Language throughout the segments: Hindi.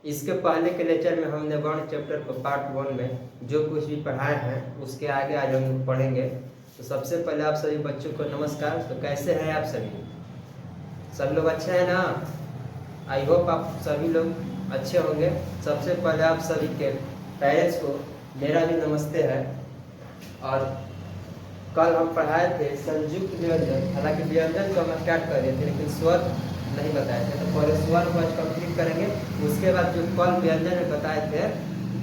इसके पहले के लेक्चर में हमने वर्ण चैप्टर को पार्ट 1 में जो कुछ भी पढ़ाए हैं उसके आगे आज हम पढ़ेंगे। तो सबसे पहले आप सभी बच्चों को नमस्कार। तो कैसे हैं आप सभी? सब लोग अच्छे हैं ना? आई होप आप सभी लोग अच्छे होंगे। सबसे पहले आप सभी के पेरेंट्स को मेरा भी नमस्ते है। और कल हम पढ़ाए थे संयुक्त व्यंजन, हालांकि व्यंजन को हम स्टार्ट कर रहे थे लेकिन स्वर नहीं बताए थे। तो पहले स्वर को आज कंप्लीट करेंगे, उसके बाद जो कल व्यंजन में बताए थे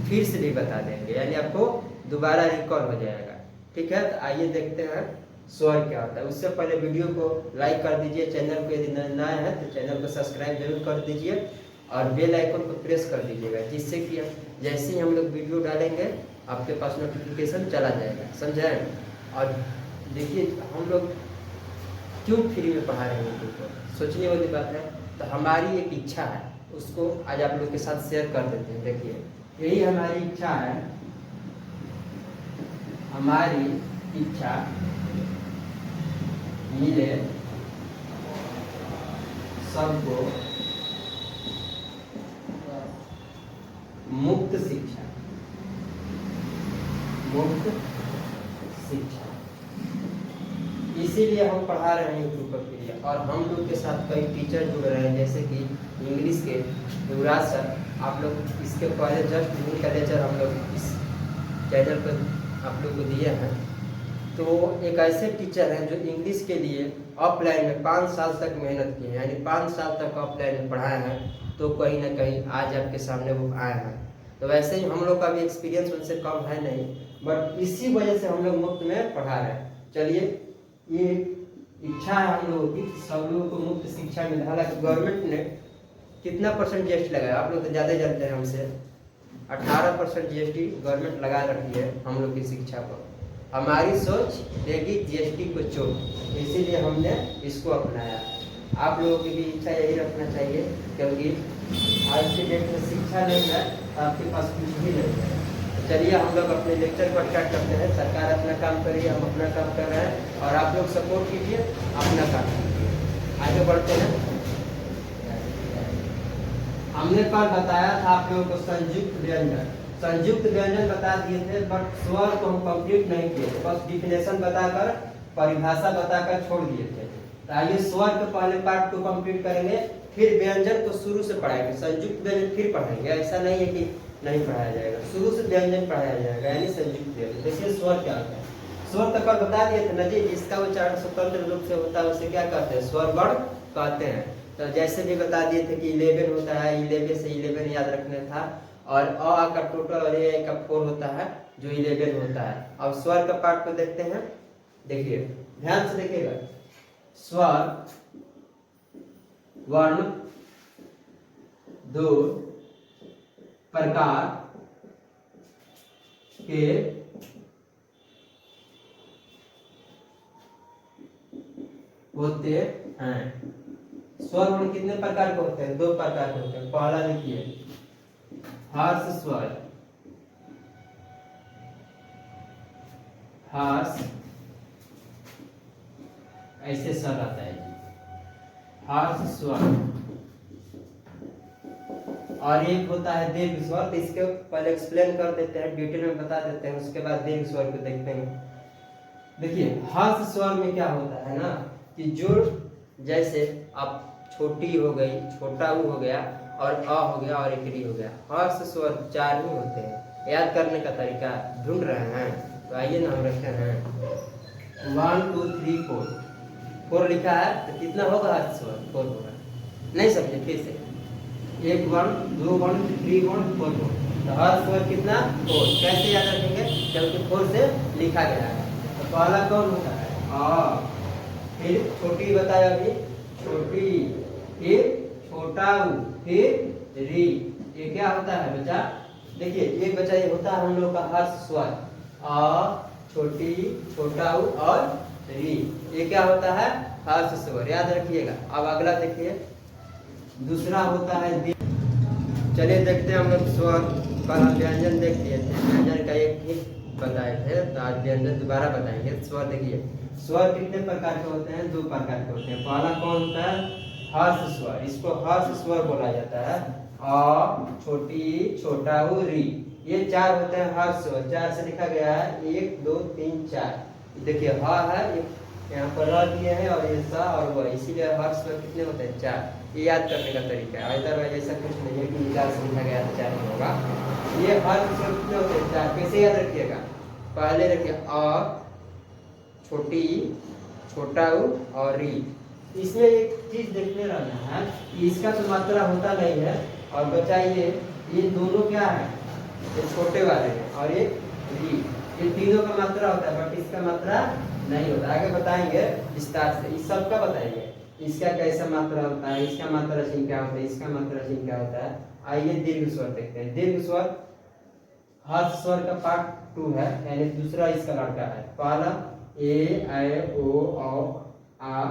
फिर से भी बता देंगे, यानी आपको दोबारा रिकॉल हो जाएगा। ठीक है, तो आइए देखते हैं स्वर क्या होता है। उससे पहले वीडियो को लाइक कर दीजिए, चैनल को यदि नया है तो चैनल को सब्सक्राइब जरूर कर दीजिए और बेल आइकन को प्रेस कर दीजिएगा, जिससे कि जैसे ही हम लोग वीडियो डालेंगे आपके पास नोटिफिकेशन चला जाएगा। समझे? और देखिए हम लोग क्यों फ्री में पढ़ा रहे हैं यूट्यूब पर, सोचने वाली बात है। तो हमारी एक इच्छा है, उसको आज आप लोग के साथ शेयर कर देते हैं। देखिए यही हमारी इच्छा है। हमारी इच्छा मिले सबको मुक्त शिक्षा, मुक्त शिक्षा, इसीलिए हम पढ़ा रहे हैं यूट्यूब पर फ्री। और हम लोग के साथ कई टीचर जुड़ रहे हैं, जैसे कि इंग्लिश के युवराज सर। आप लोग इसके पहले जस्ट इनका लेक्चर हम लोग इस चैनल पर आप लोग को दिए हैं। तो एक ऐसे टीचर हैं जो इंग्लिश के लिए ऑफलाइन में 5 साल तक मेहनत की है, यानी 5 साल तक ऑफलाइन में पढ़ाए हैं। तो कहीं ना कहीं आज आपके सामने वो आए हैं। तो वैसे ही हम लोग का भी एक्सपीरियंस उनसे कम है नहीं, बट इसी वजह से हम लोग मुफ्त में पढ़ा रहे हैं। चलिए, ये इच्छा है हम लोगों की, सब लोगों को मुफ्त शिक्षा मिले। हालांकि गवर्नमेंट ने कितना % GST लगाया आप लोग तो ज़्यादा जानते हैं हमसे। 18% GST गवर्नमेंट लगा रखी है हम लोग की शिक्षा पर। हमारी सोच देगी GST को चोट, इसीलिए हमने इसको अपनाया। आप लोगों की भी इच्छा यही रखना चाहिए, क्योंकि आज के डेट में शिक्षा नहीं है तो आपके पास कुछ भी नहीं है। तो चलिए हम लोग अपने लेक्चर को स्टार्ट करते हैं। सरकार अपना काम करिए, हम अपना काम कर रहे हैं और आप लोग सपोर्ट कीजिए, अपना काम कीजिए। आगे बढ़ते हैं। हमने कल बताया था आप लोगों को संयुक्त व्यंजन, संयुक्त व्यंजन बता दिए थे, बट स्वर को हम कंप्लीट नहीं किए थे, बस डिफिनेशन बताकर परिभाषा बताकर छोड़ दिए थे। तो आइए स्वर के पहले पार्ट को कंप्लीट करेंगे, फिर व्यंजन को शुरू से पढ़ाएंगे। संयुक्त व्यंजन फिर पढ़ाएंगे, ऐसा नहीं है कि नहीं पढ़ाया जाएगा, शुरू से व्यंजन पढ़ाया जाएगा, यानी संयुक्त व्यंजन। देखिए स्वर क्या होता है। स्वर तो कल बता दिए थे ना जी, जिसका उच्चारण स्वतंत्र रूप से होता है उसे क्या कहते हैं? स्वर वर्ण कहते हैं। तो जैसे भी बता दिए थे कि 11 होता है, 11 से 11 याद रखना था। और अ का टोटल और ए का 4 होता है, जो 11 होता है। अब स्वर का पार्ट को देखते हैं। देखिए ध्यान से देखिएगा। स्वर वर्ण 2 प्रकार के होते हैं। स्वर वर्ण कितने प्रकार के होते हैं? 2 प्रकार के होते हैं। पहला लिखिए हर्ष स्वर, हर्ष ऐसे स्वर आता है जी, हर्ष स्वर। और एक होता है दीर्घ स्वर। तो इसके पहले एक्सप्लेन कर देते हैं, डिटेल में बता देते हैं, उसके बाद दीर्घ स्वर को देखते हैं। देखिए हर्ष स्वर में क्या होता है ना, कि जो जैसे आप छोटी हो गई, छोटा ऊ हो गया, और अ हो गया और एक री हो गया। हर्ष स्वर 4 ही होते हैं। याद करने का तरीका ढूंढ रहे हैं, तो आइए ना हम रखते हैं 1 2 3 4। 4 लिखा है तो कितना होगा? हर्ष स्वर 4 होगा। नहीं समझे? फिर से 1 1 2 1 3 1 4 1। तो हर्ष स्वर कितना? 4। कैसे याद रखेंगे? क्योंकि 4 से लिखा गया है। तो पहला कौन होता है? अ। फिर छोटी बताया अभी, छोटी, फिर छोटा ऊ, फिर री। ये क्या होता है बच्चा? देखिए ये बच्चा ये होता है हम लोग का हर्ष स्वर। अ, छोटी, छोटा ऊ और री, ये क्या होता है? हर्ष स्वर। याद रखिएगा। अब अगला देखिए, दूसरा होता है दीर्घ। चलिए देखते हैं हम लोग स्वर। कल हम व्यंजन देख लिए थे, व्यंजन का एक ही बताए थे, तो आज व्यंजन दोबारा बताएंगे। स्वर देखिए, स्वर कितने प्रकार के होते हैं? 2 प्रकार के होते हैं। पहला कौन होता है? हर्ष स्वर। इसको हर्ष स्वर बोला जाता है। अ छोटी छोटा उ री, ये 4 होते हैं हर्ष स्वर। 4 से लिखा गया है 1 2 3 4। देखिए ह है, यहाँ पर र दिए हैं और ये सा और व, इसीलिए हर्ष स्वर कितने होते हैं 4। ये याद करने का तरीका है, अदरवाइज ऐसा कुछ नहीं है कि निकाल से लिखा गया तो 4 ही होगा। ये हर्ष स्वर कितने होते हैं 4। कैसे याद रखिएगा, पहले रखिए अ छोटी छोटा उ और री। इसमें एक चीज देखने रहना है कि इसका तो मात्रा होता नहीं है, और बचाइए ये दोनों क्या है, ये छोटे वाले हैं और ये री, ये तीनों का मात्रा होता है बट इसका मात्रा नहीं होता। आगे बताएंगे विस्तार से, इस सब का बताएंगे इसका कैसा मात्रा होता है, इसका मात्रा चिन्ह क्या होता है, इसका मात्रा चिन्ह क्या होता है। आइए दीर्घ स्वर देखते हैं। दीर्घ स्वर हर्ष स्वर का पार्ट 2 है, यानी दूसरा इसका लड़का है। पहला ए ऐ ओ औ आ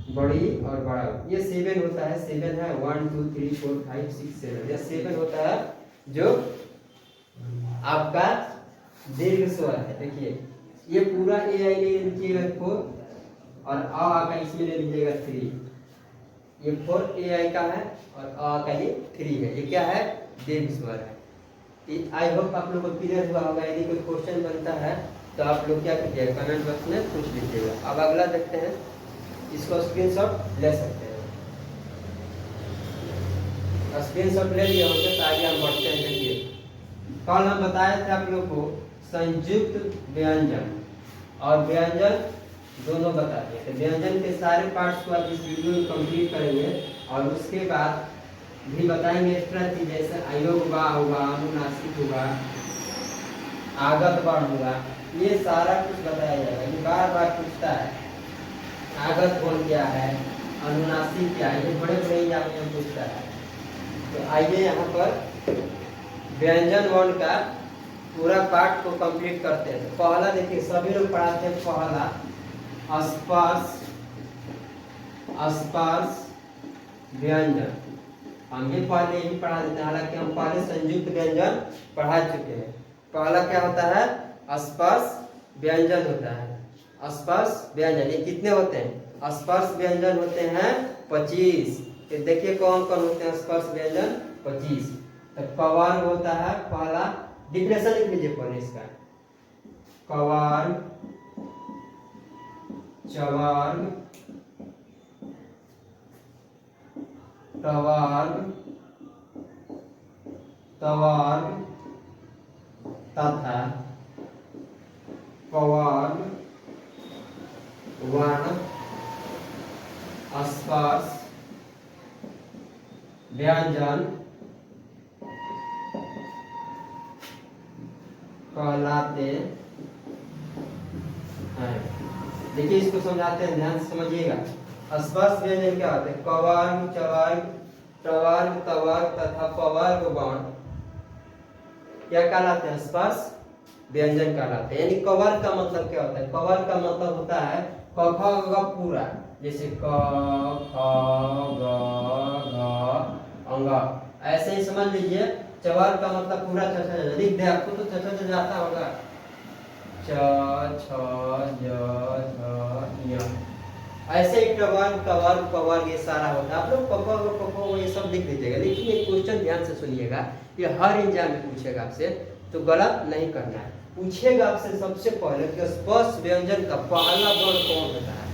बड़ी और बड़ा, ये 7 होता है। 7 है 1 2 3 4 5 6 7, ये 7 होता है जो आपका दीर्घ स्वर है। देखिए ये पूरा ए आई ले लीजिएगा 4 और आ का इसमें ले लीजिएगा 3। ये 4 ए आई का है और आ का ये 3 है। ये क्या है, दीर्घ स्वर है। आई होप आप लोग को क्लियर हुआ होगा। यदि कोई क्वेश्चन बनता है तो आप लोग क्या कीजिएगा, कमेंट बॉक्स में पूछ लीजिएगा। अब अगला देखते हैं, इसको स्क्रीनशॉट ले सकते हैं। स्क्रीनशॉट ले लिया होगा तो आगे हम बढ़ते हैं। देखिए कल हम बताए थे आप लोग को संयुक्त व्यंजन और व्यंजन दोनों बताते हैं। व्यंजन के सारे पार्ट्स को आप इस वीडियो में कंप्लीट करेंगे और उसके बाद भी बताएंगे एक्स्ट्रा चीज, जैसे अयोग होगा, अनुनासिक होगा, आगत वर्ण होगा, ये सारा कुछ बताया जाएगा। ये बार बार पूछता है आगत वर्ण क्या है, अनुनासिक क्या है, ये बड़े बड़े एग्जाम में पूछता है। तो आइए यहाँ पर व्यंजन वर्ण का पूरा पार्ट को कंप्लीट करते हैं। तो पहला देखिए सभी लोग पढ़ाते हैं, पहला स्पर्श स्पर्श व्यंजन। हम भी पहले ही पढ़ा देते हैं, हालांकि हम पहले संयुक्त व्यंजन पढ़ा चुके हैं। पहला क्या होता है, स्पर्श व्यंजन होता है। स्पर्श व्यंजन ये कितने होते हैं, स्पर्श व्यंजन होते हैं 25। तो देखिए कौन कौन होते हैं स्पर्श व्यंजन 25। तो कवर्ग होता है पहला, डिफिनेशन लिख लीजिए पहले इसका। कवर्ग, चवर्ग, टवर्ग, तवर्ग तथा पवर्ग वर्ण स्पर्श व्यंजन कहलाते हैं। देखिए इसको समझाते हैं, ध्यान से समझिएगा। स्पर्श व्यंजन क्या होते हैं, कवर्ग, चवर्ग, टवर्ग, तवर्ग तथा पवर्ग वर्ण क्या कहलाते हैं, स्पर्श व्यंजन कहलाते हैं। यानी कवर्ग का मतलब क्या होता है, कवर्ग का मतलब होता है क ख ग पूरा, जैसे क ख ग घ अंग, ऐसे ही समझ लीजिए। चवर्ग का मतलब पूरा छ लिख दे, आपको तो छ जाता होगा, च छ ज झ य, ऐसे ही टवर्ग कवर्ग पवर्ग ये सारा होता है। आप लोग पप ये सब लिख दीजिएगा। लेकिन ये क्वेश्चन ध्यान से सुनिएगा, ये हर एग्जाम में पूछेगा आपसे, तो गलत नहीं करना है। पूछेगा आपसे सबसे पहले कि स्पर्श व्यंजन का पहला वर्ण कौन होता है,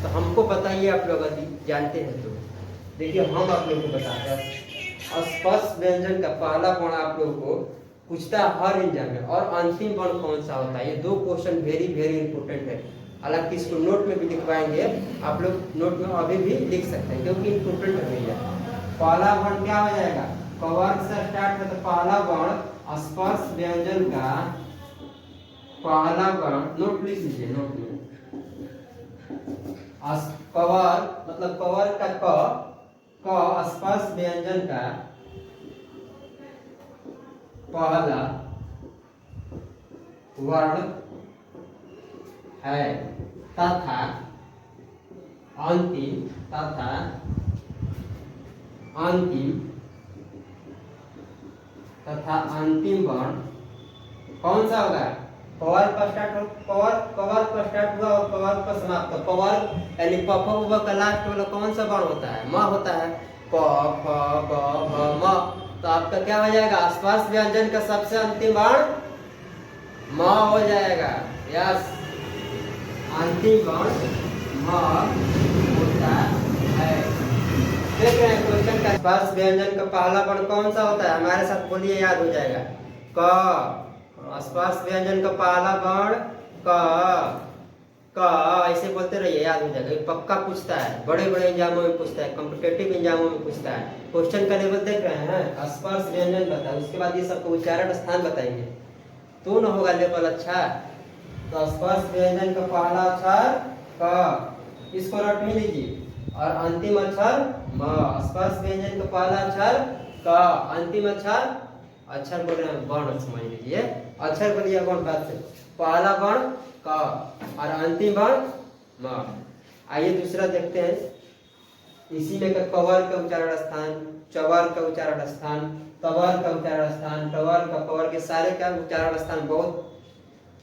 तो हमको बताइए, आप लोग जानते हैं तो। देखिए हम आप लोगों को बताते हैं स्पर्श व्यंजन का पहला वर्ण आप लोगों को पूछता है हर एग्जाम में। और अंतिम वर्ण कौन सा होता है, ये 2 क्वेश्चन वेरी वेरी इंपॉर्टेंट है। हालांकि इसको नोट में भी लिखवाएंगे, आप लोग नोट में अभी भी लिख सकते हैं क्योंकि इंपॉर्टेंट है भैया। पहला वर्ण क्या हो जाएगा, कवर्ग से स्टार्ट है, तो पहला वर्ण स्पर्श व्यंजन का पहला वर्ण, नोट लिख लीजिए, नोट में कवर्ग मतलब कवर्ग का क स्पर्श व्यंजन का पहला वर्ण है तथा अंतिम वर्ण कौन सा होगा, पवर्ग पर स्टार्ट हो, पवर्ग पर स्टार्ट हुआ और पवर्ग पर समाप्त। पवर्ग यानी प का लास्ट वाला कौन सा वर्ण होता है, म होता है। प, फ, ब, भ, म। तो आपका क्या हो जाएगा? आसपास व्यंजन का सबसे अंतिम वर्ण म हो जाएगा। यस, अंतिम वर्ण म होता है। देख रहे हैं क्वेश्चन का आसपास व्यंजन का पहला वर्ण कौन सा होता है? हमारे साथ बोलिए, याद हो जाएगा। क। आसपास व्यंजन का पहला वर्ण क। क ऐसे बोलते रहिए, याद हो जाएगा। ये पक्का पूछता है, बड़े बड़े एग्जामों में पूछता है, कॉम्पिटेटिव एग्जामों में पूछता है। क्वेश्चन का लेवल देख रहे हैं, स्पर्श व्यंजन बताए, उसके बाद ये सबको उच्चारण स्थान बताएंगे तो न होगा लेवल अच्छा। तो स्पर्श व्यंजन का पहला अक्षर क, इसको रट में लीजिए, और अंतिम अक्षर म। स्पर्श व्यंजन का पहला अक्षर क, अंतिम अक्षर बोल रहे हैं, वर्ण समझ लीजिए। अक्षर बोलिए वर्ण बात से, पहला वर्ण क और अंतिम वर्ण म। आइए दूसरा देखते हैं। इसी में कवर का उच्चारण स्थान, चवर का उच्चारण स्थान, तवर का उच्चारण स्थान, टवर का, कवर के सारे का उच्चारण स्थान बहुत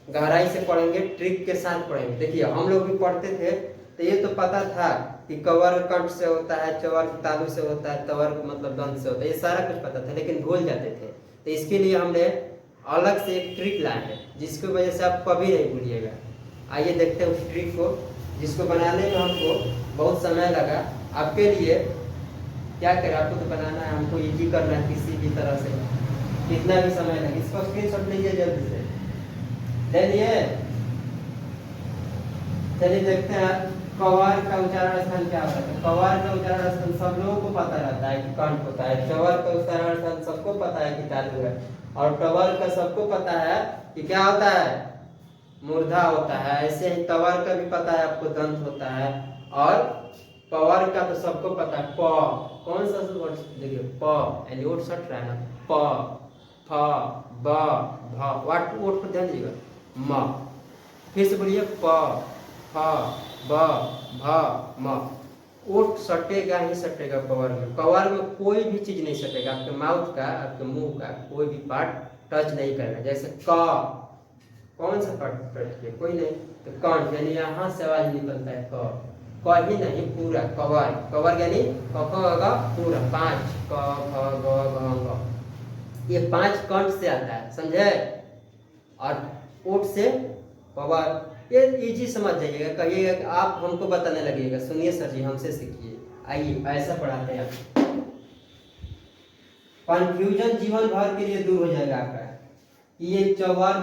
गहराई से पढ़ेंगे, ट्रिक के साथ पढ़ेंगे। देखिए हम लोग भी पढ़ते थे तो ये तो पता था कि कवर कंठ से होता है, चवर तालु से होता है, तवर मतलब दंत से होता है, ये सारा कुछ पता था, लेकिन भूल जाते थे। तो इसके लिए हमने अलग से एक ट्रिक लाए हैं जिसकी वजह से आप कभी नहीं भूलिएगा। आइए देखते हैं उस ट्रिक को, जिसको बनाने में हमको बहुत समय लगा। आपके लिए क्या करें, आपको तो बनाना है, हमको इजी करना है किसी भी तरह से, कितना भी समय लगे। इसको स्क्रीनशॉट लीजिए जल्दी से, ले लिए। चलिए देखते हैं कवार का उच्चारण स्थान क्या होता है। कवार का उच्चारण स्थान सब लोगों को पता रहता है कि कंठ होता है। चवर का उच्चारण स्थान सबको पता है कि तालु है, और टवर का सबको पता है कि क्या होता है, मूर्धा होता है। ऐसे ही तवर का भी पता है आपको, दंत होता है। और पवर का तो सबको पता है, प। कौन सा वर्ड देखिए, प यानी ओठ सट रहा है ना, प, फ, ब, भ, वाट ओठ पर ध्यान दीजिएगा, म। फिर से बोलिए, प, फ, ब, भ, म। ओठ सटेगा ही सटेगा कवर में। कवर में कोई भी चीज नहीं सटेगा, आपके माउथ का, आपके मुंह का कोई भी पार्ट टच नहीं करेगा। जैसे क, कौन सा पार्ट टच किया, कोई नहीं। तो कंठ यानी यहाँ से आवाज निकलता है क, ही नहीं पूरा कवर। कवर यानी क ख ग पूरा 5 क ख ग घ ङ, ये 5 कंठ से आता है, समझे। और ओठ से पवर। ये इजी समझ जाइएगा, कहिएगा कि आप हमको बताने लगेगा, सुनिए सर जी हमसे सीखिए। आइए ऐसा पढ़ाते हैं आपको, कंफ्यूजन जीवन भर के लिए दूर हो जाएगा आपका। ये चवर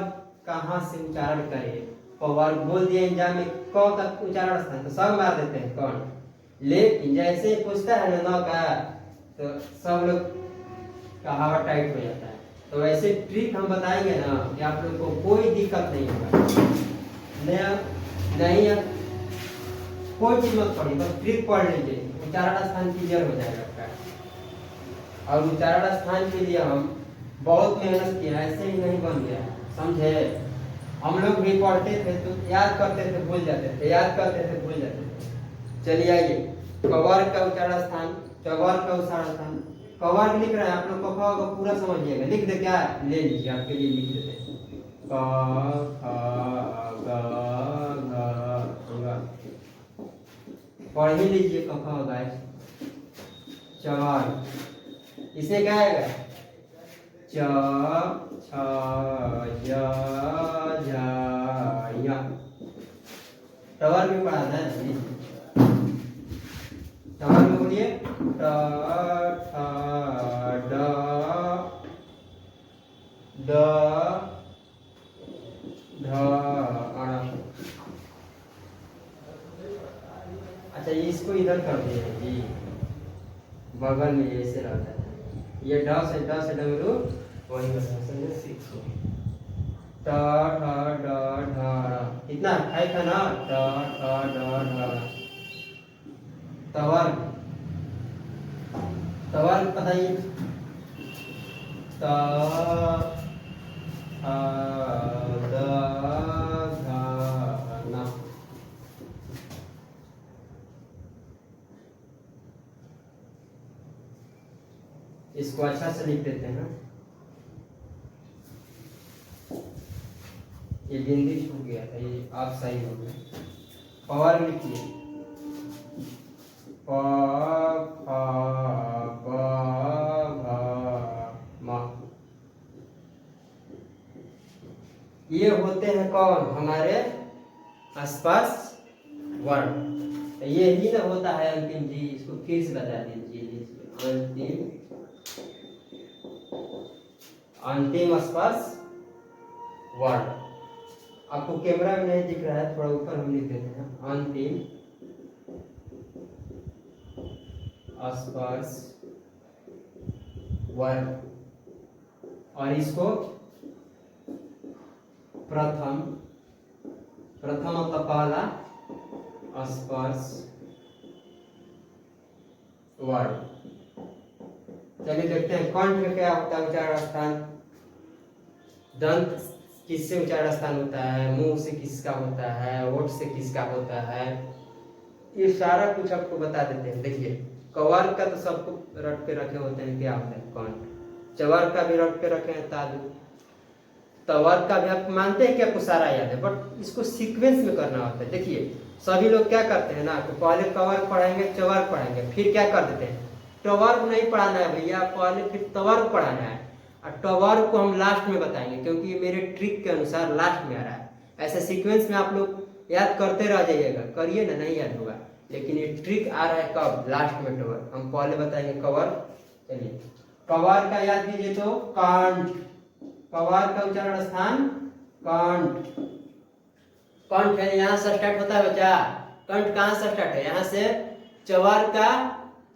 कहाँ से उच्चारण करें, पवर बोल दिए एग्जाम में, क का उच्चारण स्थान तो सब मार देते हैं कौन, लेकिन जैसे पूछता है ना न का, तो सब लोग का हवा टाइट हो जाता है। तो ऐसे ट्रिक हम बताएंगे ना कि आप लोग को कोई दिक्कत नहीं होगा। नहीं कोई चीज मत पढ़िए, बस ट्रिक पढ़ लीजिए, उच्चारण स्थान क्लियर हो जाएगा आपका। और उच्चारण स्थान के लिए हम बहुत मेहनत किया, ऐसे ही नहीं बन गया, समझे। हम लोग भी पढ़ते थे तो याद करते थे भूल जाते थे, याद करते थे भूल जाते थे। चलिए आइए, कवर का उच्चारण स्थान, चवर का उच्चारण स्थान। कवर लिख रहे हैं आप लोग, को पूरा समझिएगा, लिख दे क्या, ले लीजिए, आपके लिए लिख देते हैं। क ख ग घ, पढ़ ही लीजिए क ख ग। चवर, इसे क्या आएगा, च छ ज झ य। टवर भी पढ़ा है, टवर में बोलिए, ट ठ ड ड ढ ण। अच्छा इसको इधर कर दिए जी, बगल में ऐसे रहता है, ये ड से डमरू वही होता है, समझे, सीख लो। ट ठ ड ढ ण, कितना है था ना, ट ठ ड ढ ण। तवर, तवर बताइए, त द ध न। इसको अच्छा से लिख देते हैं, ये बिंदी छूट गया था, ये आप सही हो गए। पवर लिखिए, फ फ ब भ म। ये होते हैं कौन? हमारे आसपास वर्ण। ये ही ना होता है अंतिम जी। इसको फिर से बता दीजिए, अंतिम आसपास वर्ण। आपको कैमरा में नहीं दिख रहा है, थोड़ा ऊपर हम लिख देते हैं, अंतिम आसपास वर्ण। और इसको प्रथम मतलब पहला आसपास वर्ण। चलिए देखते हैं कंठ में क्या होता है उच्चारण स्थान। दंत किससे उच्चारण स्थान होता है, मुंह से किसका होता है, ओठ से किसका होता है, ये सारा कुछ आपको बता देते हैं। देखिए कवर का तो सबको रट के रखे होते हैं, क्या होता है कंठ। चवर का भी रट के रखे हैं तालु। तवर का भी आप मानते हैं कि आपको सारा याद है, बट इसको सीक्वेंस में करना होता है। देखिए सभी लोग क्या करते हैं ना, कि पहले कवर पढ़ाएंगे, चवर पढ़ाएंगे, फिर क्या कर देते हैं, टवर नहीं पढ़ाना है भैया, पहले फिर तवर पढ़ाना है। और टवर को हम लास्ट में बताएंगे, क्योंकि ये मेरे ट्रिक के अनुसार लास्ट में आ रहा है। ऐसे सीक्वेंस में आप लोग याद करते रह जाइएगा, करिए ना, नहीं याद होगा। लेकिन ये ट्रिक आ रहा है कब? लास्ट में टवर। हम पहले बताएंगे कवर। चलिए कवर का याद कीजिए तो कंठ। कवर का उच्चारण स्थान कंठ। कंठ है, यहाँ से स्टार्ट होता है बच्चा। कंठ कहाँ से स्टार्ट है? यहाँ से। चवर का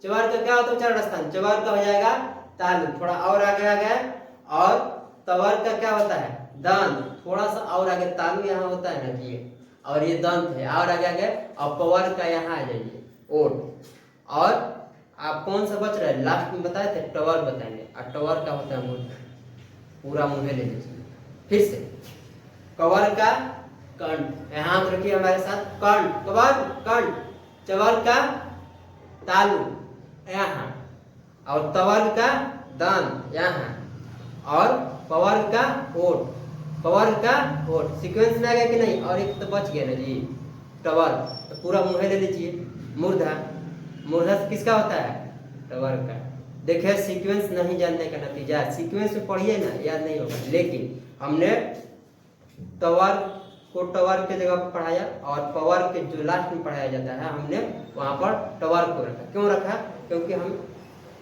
क्या होता है उच्चारण स्थान? चवर का हो जाएगा तालु, थोड़ा और आगे आ गया। और तवर का क्या होता है? दंत, थोड़ा सा और आगे। तालु यहाँ होता है ना जी, और ये दंत है, और आगे आ गया। और पवर का यहाँ आ जाइए, ओठ। और आप कौन सा बच रहा है? लास्ट में बताए थे टवर बताएंगे। और टवर का होता है मुंह, पूरा मुंह ले लीजिए। फिर से कवर का कंठ, यहाँ रखिए हमारे साथ, कंठ, कवर कंठ। चवर का तालु यहाँ, और तवर का दांत यहाँ, और पवर का ओठ। पवर का ओठ सीक्वेंस में आ गया कि नहीं? और एक तो बच गया ना जी, टवर। तो पूरा मुंह ले लीजिए। मूर्धा, मूर्धा किसका होता है? टवर का। देखिए सीक्वेंस नहीं जानने का नतीजा, सीक्वेंस में पढ़िए ना, याद नहीं होगा। लेकिन हमने तवर को टवर के जगह पर पढ़ाया, और पवर के जो लास्ट में पढ़ाया जाता है, हमने वहां पर टवर को रखा। क्यों रखा? क्योंकि हम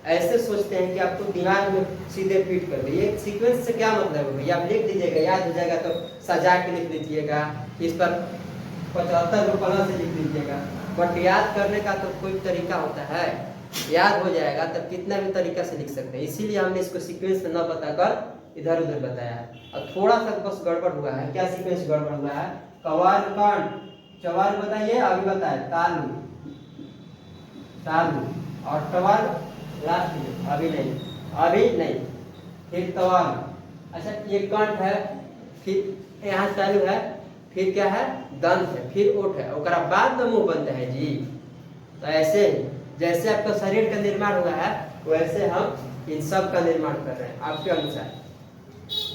ऐसे सोचते हैं कि आपको दिमाग में सीधे फिट कर दे। ये सीक्वेंस से क्या मतलब है भैया? आप लिख दीजिएगा, याद हो जाएगा तो सजा के लिख लीजिएगा, इस पर 75 रुपये से लिख लीजिएगा। बट याद करने का तो कोई तरीका होता है, याद हो जाएगा तब कितना भी तरीका से लिख सकते हैं। इसीलिए हमने इसको सीक्वेंस न बताकर इधर उधर बताया है। और थोड़ा सा बस गड़बड़ हुआ है। क्या सीक्वेंस गड़बड़ हुआ है? कवर कंठ, चवर बताइए, अभी बताए तालु, तालु, और टवर लास्ट में, अभी नहीं, फिर तवर। अच्छा ये कंठ है, फिर यहाँ तालु है, फिर क्या है? दंत है, फिर ओठ है, उसका बाद में मुंह बनता है जी। तो ऐसे जैसे आपका शरीर का निर्माण हुआ है, वैसे हम इन सब का निर्माण कर रहे हैं आपके अनुसार।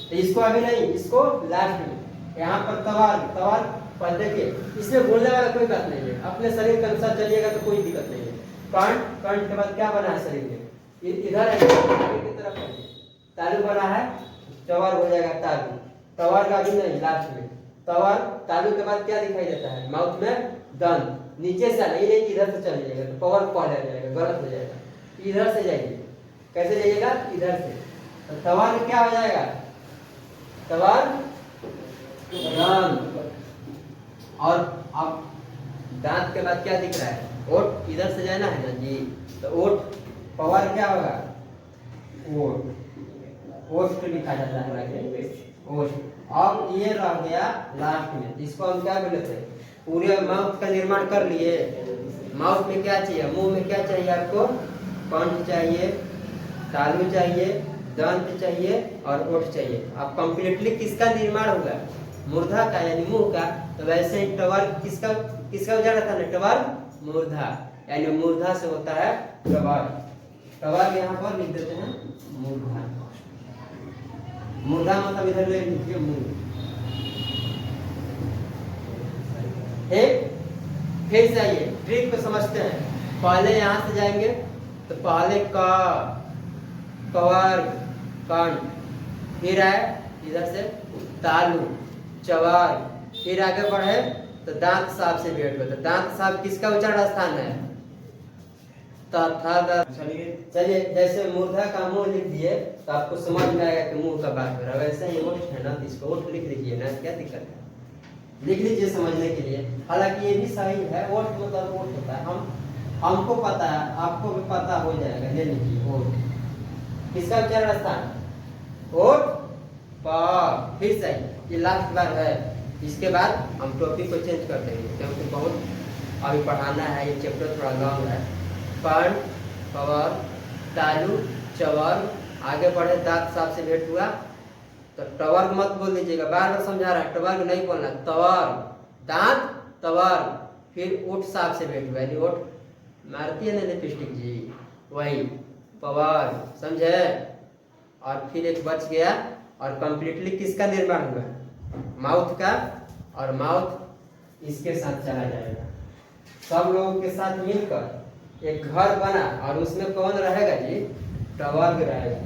तो इसको अभी नहीं, इसको लास्ट में। यहाँ पर तवर पर देखिए, इसमें बोलने वाला कोई बात नहीं है, अपने शरीर के अनुसार चलिएगा तो कोई दिक्कत नहीं है। कंठ के बाद क्या बना है शरीर में? इधर है, की तरफ है, तालु बना है, चवर हो जाएगा तालु। तवर का भी नहीं, लास्ट में तवर। तालु के बाद क्या दिखाई देता है? माउथ में दंत। नीचे से नहीं, इधर से चल जाएगा तो पवर पहले आ जाएगा, गलत हो जाएगा। इधर से जाइए, कैसे जाइएगा? इधर से। तो तवर क्या हो जाएगा? तवर दंत। और अब दांत के बाद क्या दिख रहा है? ओठ। इधर से जाना है ना जी, तो ओठ। पवर क्या होगा? ओठ, ओठ लिखा जाता है, ओठ। अब ये रह गया लास्ट में, इसको हम क्या बोलते हैं? पूरे माउथ का निर्माण कर लिए। माउथ में क्या चाहिए? मुंह में क्या चाहिए आपको? कंठ चाहिए, तालु चाहिए, दंत चाहिए, और ओठ चाहिए। अब कंप्लीटली किसका निर्माण होगा? मूर्धा का, यानी मुंह का। तो वैसे ही टवर किसका उच्चारण था ना? टवर मूर्धा, यानी मूर्धा से होता है टवर। टवर यहाँ पर लिख देते हैं मूर्धा। मूर्धा मतलब इधर ले लीजिए, मुंह। फिर से आइए, ट्रिक को समझते हैं। पहले यहाँ से जाएंगे तो पहले का कवर्ग कंठ, फिर आए इधर से तालु चवर्ग, फिर आगे बढ़े तो दांत साहब से भेंट हुआ। तो दांत साहब किसका उच्चारण स्थान है? चलिए जैसे मूर्धा का मुंह लिख दिए तो आपको समझ में आएगा कि मुंह का बात हो रहा है। वैसे ही ओठ है ना, इसको ओठ लिख लीजिए ना, क्या दिक्कत है, लिख लीजिए समझने के लिए। हालांकि ये भी सही है, ओठ मतलब ओठ होता है, हमको पता है, आपको भी पता हो जाएगा। ले लीजिए ओठ, किसका उच्चारण स्थान? ओठ प। फिर सही, ये लास्ट बार है। इसके बाद हम टॉपिक को चेंज कर देंगे क्योंकि बहुत अभी पढ़ाना है, ये चैप्टर थोड़ा लॉन्ग है। कंठ कवर्ग तालु चवर्ग, आगे बढ़े दांत साहब से भेंट हुआ तो टवर्ग मत बोल दीजिएगा, बार बार समझा रहा है, टवर्ग नहीं बोलना, तवर्ग दांत तवर्ग, फिर ओठ साहब से भेंट हुआ, यानी ओठ मारती है ना लिपस्टिक जी, वही पवर्ग, समझे। और फिर एक बच गया, और कंप्लीटली किसका निर्माण हुआ? माउथ का, और माउथ इसके साथ चला जाएगा। सब लोगों के साथ मिलकर एक घर बना, और उसमें कौन रहेगा जी? टवर्ग रहेगा।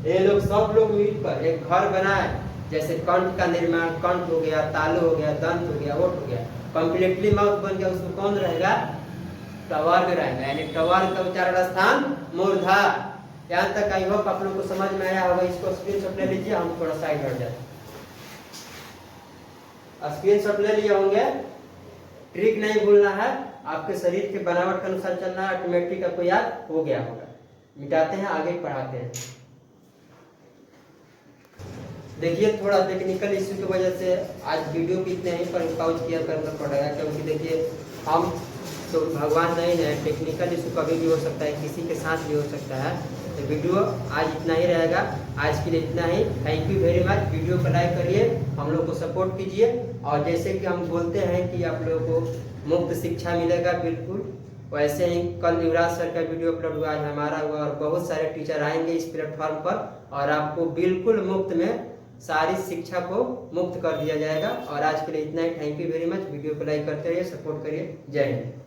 ये लोग सब लोग मिलकर एक घर बनाए, जैसे कंठ का निर्माण, कंठ हो गया, तालु हो गया, दंत हो गया, ओठ हो गया, कंप्लीटली माउथ बन गया, उसमें कौन रहेगा? टवर्ग रहेगा। यानी टवर्ग का उच्चारण स्थान मूर्धा। यहाँ तक आई होप आप लोग को समझ में आया होगा। इसको स्क्रीनशॉट ले लीजिए, हम थोड़ा साइड हट जाते हैं। स्क्रीनशॉट ले लिए होंगे, ट्रिक नहीं भूलना है, आपके शरीर के बनावट के अनुसार चलना, ऑटोमेटिक आपको याद हो गया होगा। मिटाते हैं, आगे पढ़ाते हैं। देखिए थोड़ा टेक्निकल इश्यू की वजह से आज वीडियो भी इतने ही पर पाउज किया करना पड़ेगा, क्योंकि देखिए हम तो भगवान नहीं है, टेक्निकल इशू कभी भी हो सकता है, किसी के साथ भी हो सकता है। तो वीडियो आज इतना ही रहेगा, आज के लिए इतना ही। Thank you very much. Video को लाइक करिए, हम लोग को सपोर्ट कीजिए, और जैसे कि हम बोलते हैं कि आप लोगों को मुफ्त शिक्षा मिलेगा, बिल्कुल वैसे ही कल युवराज सर का वीडियो अपलोड हुआ, आज हमारा हुआ, और बहुत सारे टीचर आएंगे इस प्लेटफॉर्म पर, और आपको बिल्कुल मुफ्त में सारी शिक्षा को मुक्त कर दिया जाएगा। और आज के लिए इतना ही। Thank you very much. Video को लाइक करते रहिए, सपोर्ट करिए। जय हिंद।